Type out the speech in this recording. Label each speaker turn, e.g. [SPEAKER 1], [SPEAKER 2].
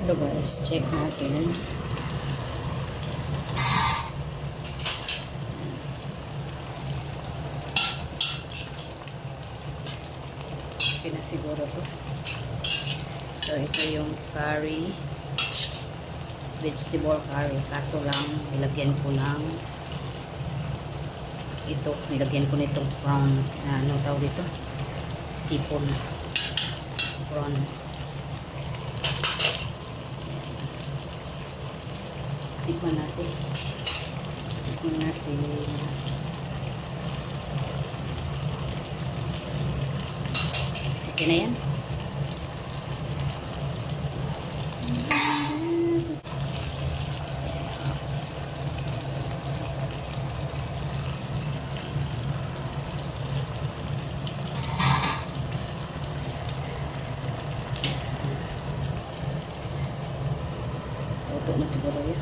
[SPEAKER 1] Ito guys, check natin. Okay na siguro to. So ito yung curry, vegetable curry, kaso lang nilagyan ko ng ito, nilagyan ko nitong prawn, ano tawag dito, hipon prawn. Tikman natin. Okay na yan. Luto na siguro yan.